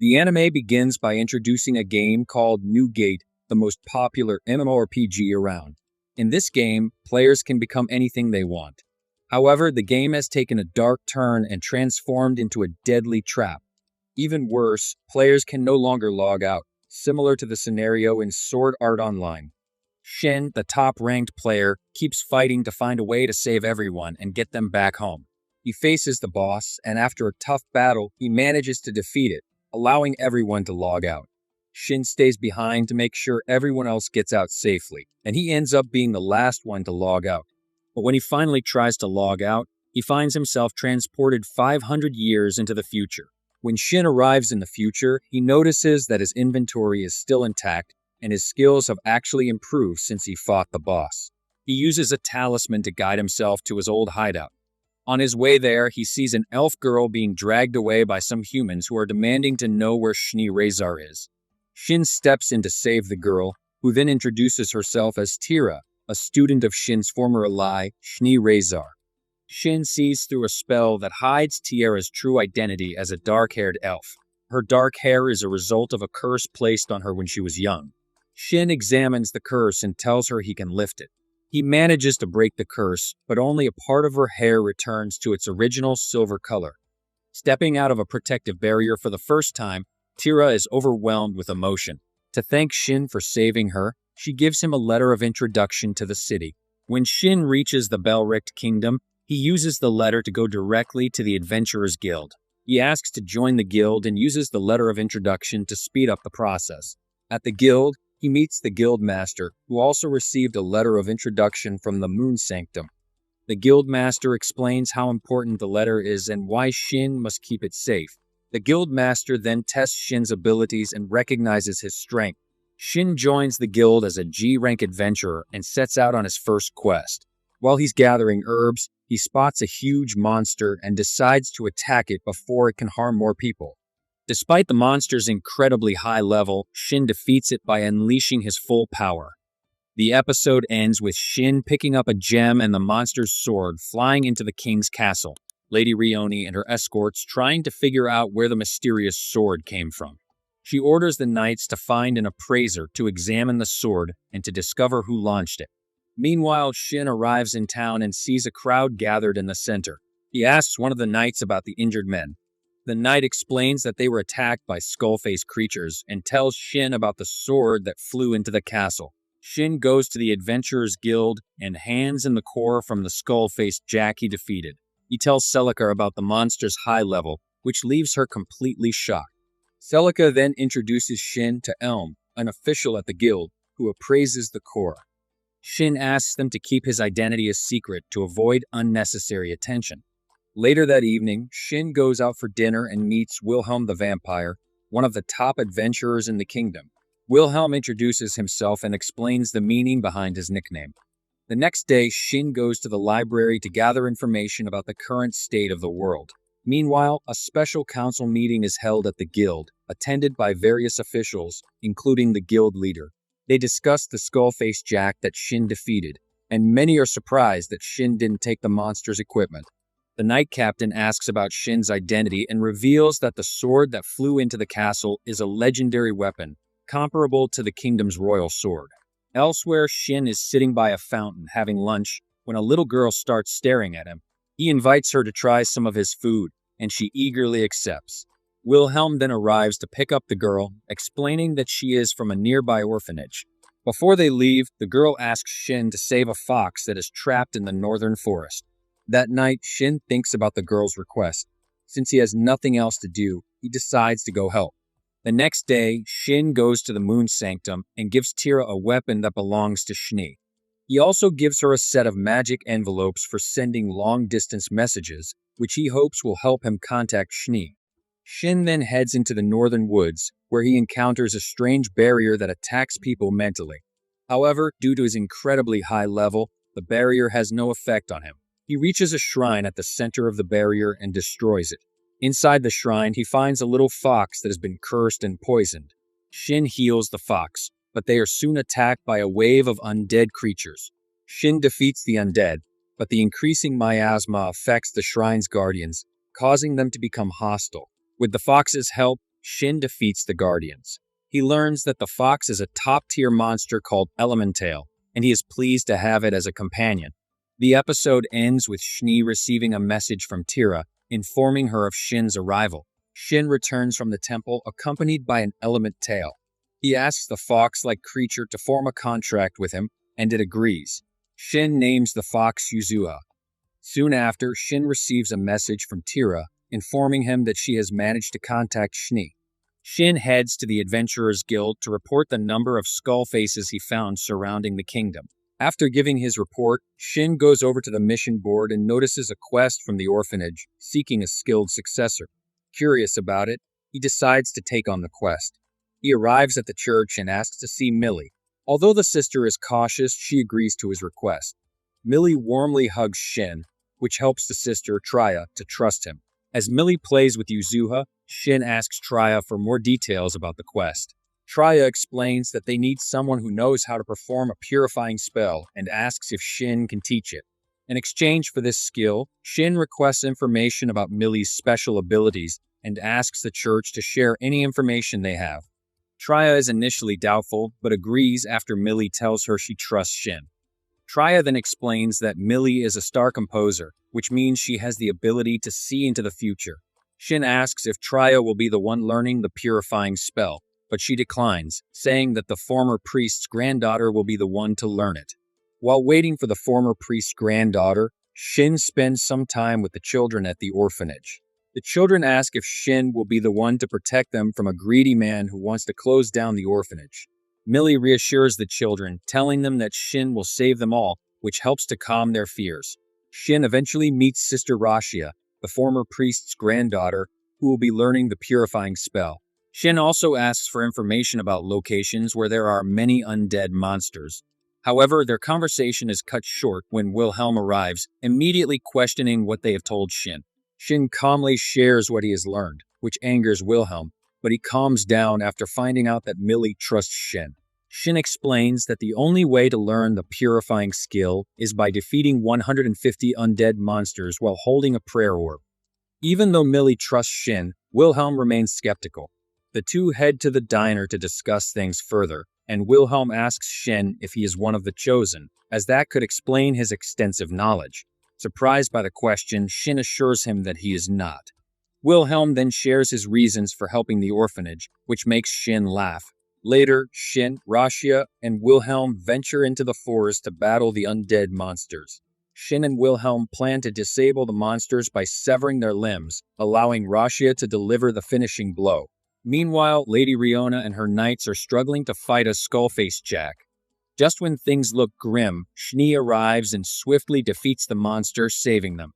The anime begins by introducing a game called New Gate, the most popular MMORPG around. In this game, players can become anything they want. However, the game has taken a dark turn and transformed into a deadly trap. Even worse, players can no longer log out, similar to the scenario in Sword Art Online. Shin, the top-ranked player, keeps fighting to find a way to save everyone and get them back home. He faces the boss, and after a tough battle, he manages to defeat it, allowing everyone to log out. Shin stays behind to make sure everyone else gets out safely, and he ends up being the last one to log out. But when he finally tries to log out, he finds himself transported 500 years into the future. When Shin arrives in the future, he notices that his inventory is still intact, and his skills have actually improved since he fought the boss. He uses a talisman to guide himself to his old hideout. On his way there, he sees an elf girl being dragged away by some humans who are demanding to know where Th3 is. Shin steps in to save the girl, who then introduces herself as Th3, a student of Shin's former ally, Th3. Shin sees through a spell that hides Th3's true identity as a dark-haired elf. Her dark hair is a result of a curse placed on her when she was young. Shin examines the curse and tells her he can lift it. He manages to break the curse, but only a part of her hair returns to its original silver color. Stepping out of a protective barrier for the first time, Th3 is overwhelmed with emotion. To thank Shin for saving her, she gives him a letter of introduction to the city. When Shin reaches the Belricht Kingdom, he uses the letter to go directly to the Adventurers Guild. He asks to join the guild and uses the letter of introduction to speed up the process. At the guild, he meets the guild master, who also received a letter of introduction from the Moon Sanctum. The guild master explains how important the letter is and why Shin must keep it safe. The guild master then tests Shin's abilities and recognizes his strength. Shin joins the guild as a G-rank adventurer and sets out on his first quest. While he's gathering herbs, he spots a huge monster and decides to attack it before it can harm more people. Despite the monster's incredibly high level, Shin defeats it by unleashing his full power. The episode ends with Shin picking up a gem and the monster's sword flying into the king's castle. Lady Rioni and her escorts trying to figure out where the mysterious sword came from. She orders the knights to find an appraiser to examine the sword and to discover who launched it. Meanwhile, Shin arrives in town and sees a crowd gathered in the center. He asks one of the knights about the injured men. The knight explains that they were attacked by skull-faced creatures and tells Shin about the sword that flew into the castle. Shin goes to the Adventurers Guild and hands in the core from the skull-faced Jack he defeated. He tells Celica about the monster's high level, which leaves her completely shocked. Celica then introduces Shin to Elm, an official at the guild, who appraises the core. Shin asks them to keep his identity a secret to avoid unnecessary attention. Later that evening, Shin goes out for dinner and meets Wilhelm the Vampire, one of the top adventurers in the kingdom. Wilhelm introduces himself and explains the meaning behind his nickname. The next day, Shin goes to the library to gather information about the current state of the world. Meanwhile, a special council meeting is held at the guild, attended by various officials, including the guild leader. They discuss the skull-faced Jack that Shin defeated, and many are surprised that Shin didn't take the monster's equipment. The Knight Captain asks about Shin's identity and reveals that the sword that flew into the castle is a legendary weapon, comparable to the kingdom's royal sword. Elsewhere, Shin is sitting by a fountain having lunch when a little girl starts staring at him. He invites her to try some of his food, and she eagerly accepts. Wilhelm then arrives to pick up the girl, explaining that she is from a nearby orphanage. Before they leave, the girl asks Shin to save a fox that is trapped in the northern forest. That night, Shin thinks about the girl's request. Since he has nothing else to do, he decides to go help. The next day, Shin goes to the Moon Sanctum and gives Th3 a weapon that belongs to Th3. He also gives her a set of magic envelopes for sending long-distance messages, which he hopes will help him contact Th3. Shin then heads into the northern woods, where he encounters a strange barrier that attacks people mentally. However, due to his incredibly high level, the barrier has no effect on him. He reaches a shrine at the center of the barrier and destroys it. Inside the shrine, he finds a little fox that has been cursed and poisoned. Shin heals the fox, but they are soon attacked by a wave of undead creatures. Shin defeats the undead, but the increasing miasma affects the shrine's guardians, causing them to become hostile. With the fox's help, Shin defeats the Guardians. He learns that the fox is a top-tier monster called Elemental, and he is pleased to have it as a companion. The episode ends with Shin receiving a message from Th3 informing her of Shin's arrival. Shin returns from the temple accompanied by an Elemental. He asks the fox-like creature to form a contract with him, and it agrees. Shin names the fox Yuzuha. Soon after, Shin receives a message from Th3 informing him that she has managed to contact Shin. Shin heads to the Adventurers Guild to report the number of skull faces he found surrounding the kingdom. After giving his report, Shin goes over to the mission board and notices a quest from the orphanage, seeking a skilled successor. Curious about it, he decides to take on the quest. He arrives at the church and asks to see Millie. Although the sister is cautious, she agrees to his request. Millie warmly hugs Shin, which helps the sister, Th3, to trust him. As Millie plays with Yuzuha, Shin asks Th3 for more details about the quest. Th3 explains that they need someone who knows how to perform a purifying spell and asks if Shin can teach it. In exchange for this skill, Shin requests information about Millie's special abilities and asks the church to share any information they have. Th3 is initially doubtful, but agrees after Millie tells her she trusts Shin. Th3 then explains that Millie is a star composer, which means she has the ability to see into the future. Shin asks if Th3 will be the one learning the purifying spell, but she declines, saying that the former priest's granddaughter will be the one to learn it. While waiting for the former priest's granddaughter, Shin spends some time with the children at the orphanage. The children ask if Shin will be the one to protect them from a greedy man who wants to close down the orphanage. Millie reassures the children, telling them that Shin will save them all, which helps to calm their fears. Shin eventually meets Sister Rashia, the former priest's granddaughter, who will be learning the purifying spell. Shin also asks for information about locations where there are many undead monsters. However, their conversation is cut short when Wilhelm arrives, immediately questioning what they have told Shin. Shin calmly shares what he has learned, which angers Wilhelm, but he calms down after finding out that Millie trusts Shin. Shin explains that the only way to learn the purifying skill is by defeating 150 undead monsters while holding a prayer orb. Even though Millie trusts Shin, Wilhelm remains skeptical. The two head to the diner to discuss things further, and Wilhelm asks Shin if he is one of the chosen, as that could explain his extensive knowledge. Surprised by the question, Shin assures him that he is not. Wilhelm then shares his reasons for helping the orphanage, which makes Shin laugh. Later, Shin, Rashia, and Wilhelm venture into the forest to battle the undead monsters. Shin and Wilhelm plan to disable the monsters by severing their limbs, allowing Rashia to deliver the finishing blow. Meanwhile, Lady Riona and her knights are struggling to fight a skull-faced Jack. Just when things look grim, Shin arrives and swiftly defeats the monster, saving them.